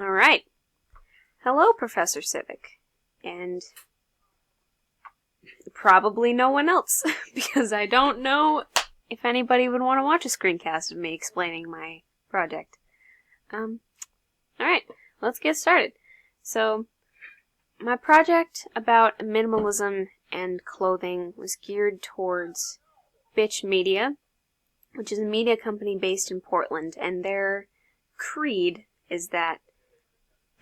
Alright. Hello, Professor Civic. And probably no one else, because I don't know if anybody would want to watch a screencast of me explaining my project. Alright, let's get started. So, my project about minimalism and clothing was geared towards Bitch Media, which is a media company based in Portland, and their creed is that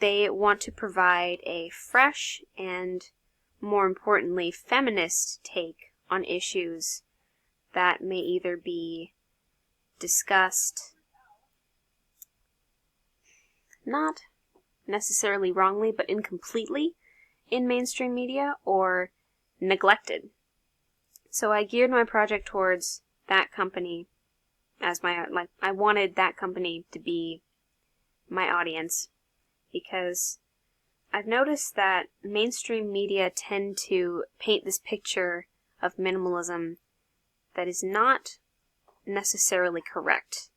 they want to provide a fresh and, more importantly, feminist take on issues that may either be discussed not necessarily wrongly, but incompletely in mainstream media, or neglected. So I geared my project towards that company as I wanted that company to be my audience, because I've noticed that mainstream media tend to paint this picture of minimalism that is not necessarily correct.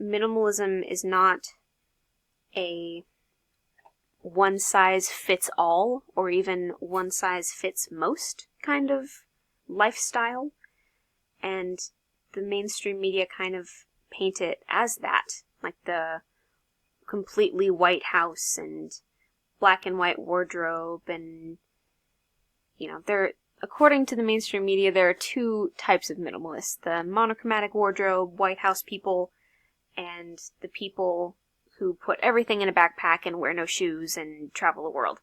Minimalism is not a one-size-fits-all or even one-size-fits-most kind of lifestyle, and the mainstream media kind of paint it as that, like the completely white house and black and white wardrobe, and according to the mainstream media, there are two types of minimalists: the monochromatic wardrobe, White House people, and the people who put everything in a backpack and wear no shoes and travel the world.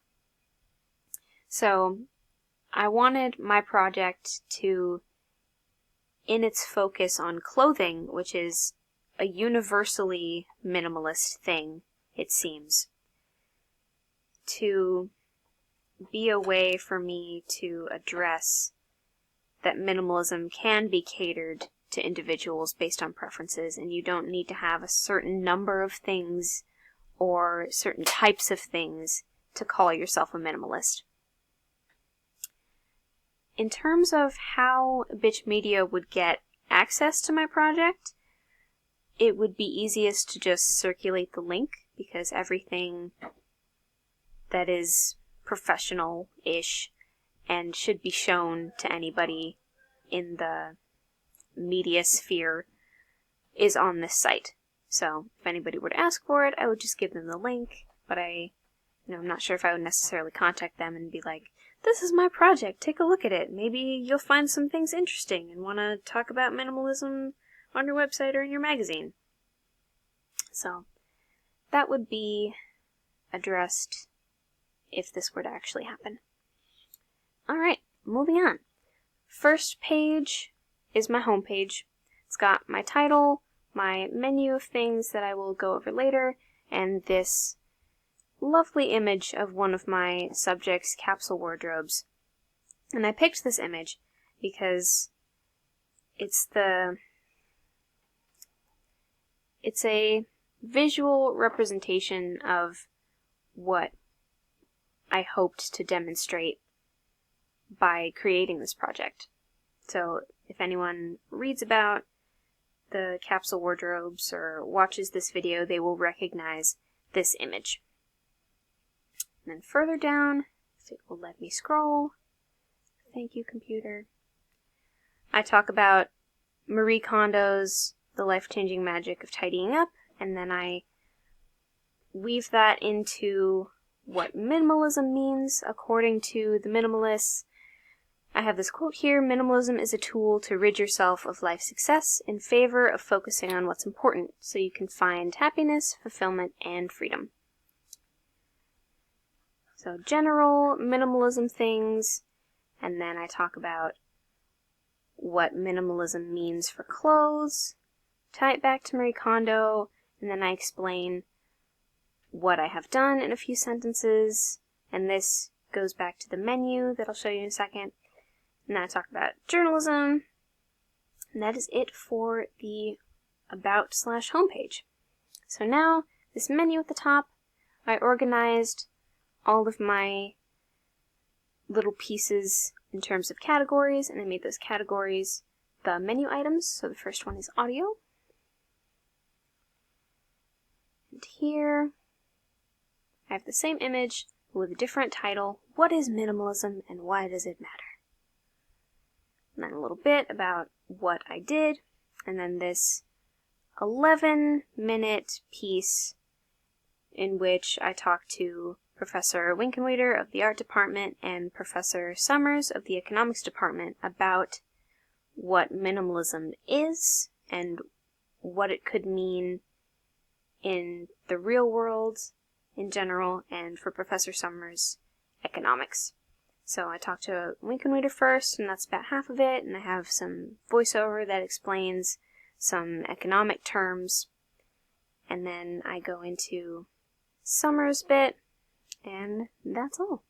So, I wanted my project to, in its focus on clothing, which is a universally minimalist thing, it seems, to be a way for me to address that minimalism can be catered to individuals based on preferences, and you don't need to have a certain number of things or certain types of things to call yourself a minimalist. In terms of how Bitch Media would get access to my project, it would be easiest to just circulate the link, because everything that is professional-ish and should be shown to anybody in the media sphere is on this site. So if anybody were to ask for it, I would just give them the link, but I'm not sure if I would necessarily contact them and be like, this is my project, take a look at it. Maybe you'll find some things interesting and want to talk about minimalism on your website or in your magazine. So that would be addressed if this were to actually happen. Alright, moving on. First page is my homepage. It's got my title, my menu of things that I will go over later, and this lovely image of one of my subjects' capsule wardrobes. And I picked this image because it's a visual representation of what I hoped to demonstrate by creating this project. So if anyone reads about the capsule wardrobes or watches this video, they will recognize this image. And then further down, if it will let me scroll, thank you, computer, I talk about Marie Kondo's The Life-Changing Magic of Tidying Up, and then I weave that into what minimalism means according to the minimalists. I have this quote here: minimalism is a tool to rid yourself of life success in favor of focusing on what's important so you can find happiness, fulfillment, and freedom. So general minimalism things, and then I talk about what minimalism means for clothes, tie it back to Marie Kondo, and then I explain what I have done in a few sentences, and this goes back to the menu that I'll show you in a second. And then I talk about journalism, and that is it for the About/homepage. So now, this menu at the top, I organized all of my little pieces in terms of categories, and I made those categories the menu items. So the first one is audio. And here I have the same image with a different title. What is minimalism and why does it matter? And then a little bit about what I did, and then this 11-minute piece in which I talked to Professor Winkenweeder of the art department and Professor Summers of the economics department about what minimalism is and what it could mean in the real world in general, and for Professor Summers, economics. So I talked to Winkenweeder first, and that's about half of it, and I have some voiceover that explains some economic terms, and then I go into Summers' bit, and that's all.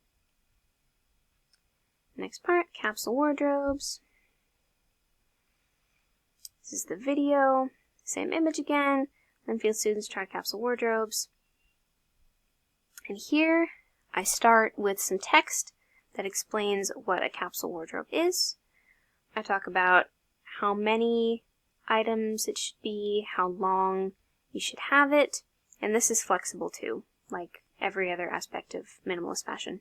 Next part, capsule wardrobes. This is the video, same image again, then field students try capsule wardrobes. And here I start with some text that explains what a capsule wardrobe is. I talk about how many items it should be, how long you should have it, and this is flexible too, like every other aspect of minimalist fashion.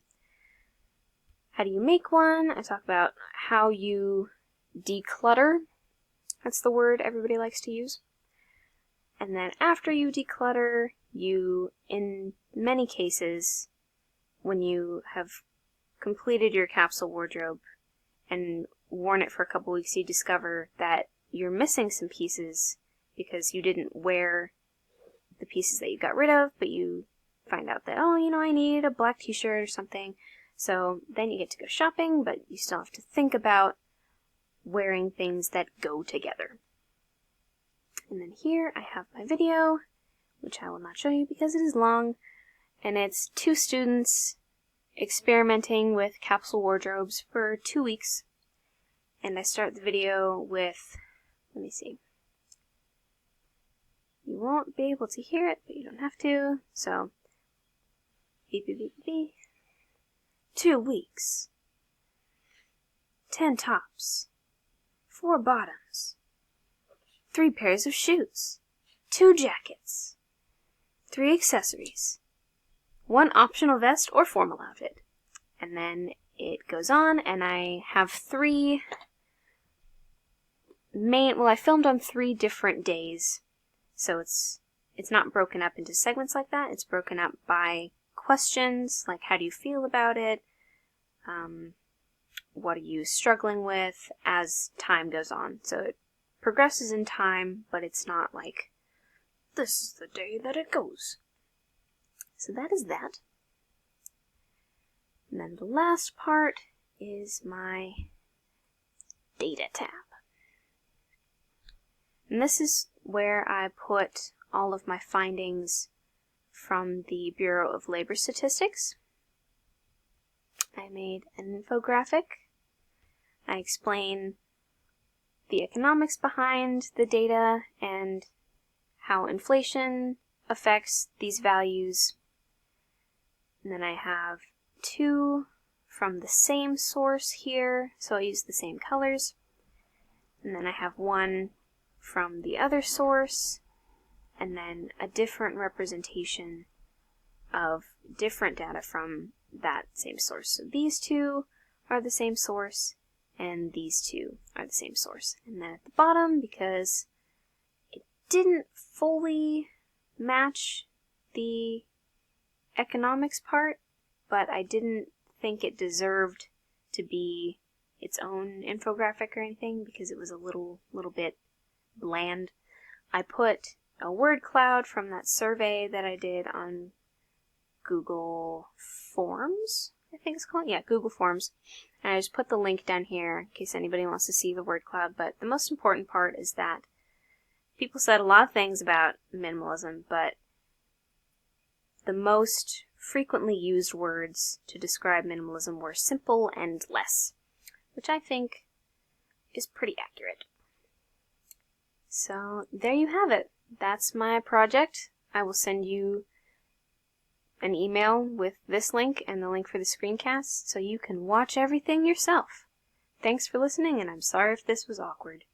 How do you make one? I talk about how you declutter. That's the word everybody likes to use. And then after you declutter, you, in many cases, when you have completed your capsule wardrobe and worn it for a couple weeks, you discover that you're missing some pieces because you didn't wear the pieces that you got rid of, but you find out that, oh, I need a black t-shirt or something. So then you get to go shopping, but you still have to think about wearing things that go together. And then here I have my video, which I will not show you because it is long, and it's 2 students experimenting with capsule wardrobes for 2 weeks. And I start the video with, let me see. You won't be able to hear it, but you don't have to. So, beep, beep, beep, beep. 2 weeks. 10 tops. 4 bottoms. 3 pairs of shoes. 2 jackets. 3 accessories. 1 optional vest or formal outfit. And then it goes on, and I have 3 I filmed on 3 different days. So it's not broken up into segments like that. It's broken up by questions, like how do you feel about it? What are you struggling with as time goes on? So it progresses in time, but it's not like, this is the day that it goes. So that is that. And then the last part is my data tab. And this is where I put all of my findings from the Bureau of Labor Statistics. I made an infographic. I explain the economics behind the data and how inflation affects these values. And then I have 2 from the same source here, so I use the same colors. And then I have 1 from the other source, and then a different representation of different data from that same source. So these 2 are the same source, and these 2 are the same source. And then at the bottom, because it didn't fully match the economics part, but I didn't think it deserved to be its own infographic or anything because it was a little bit bland. I put a word cloud from that survey that I did on Google Forms, I think it's called. Yeah, Google Forms. And I just put the link down here in case anybody wants to see the word cloud. But the most important part is that people said a lot of things about minimalism, but the most frequently used words to describe minimalism were simple and less, which I think is pretty accurate. So there you have it. That's my project. I will send you an email with this link and the link for the screencast so you can watch everything yourself. Thanks for listening, and I'm sorry if this was awkward.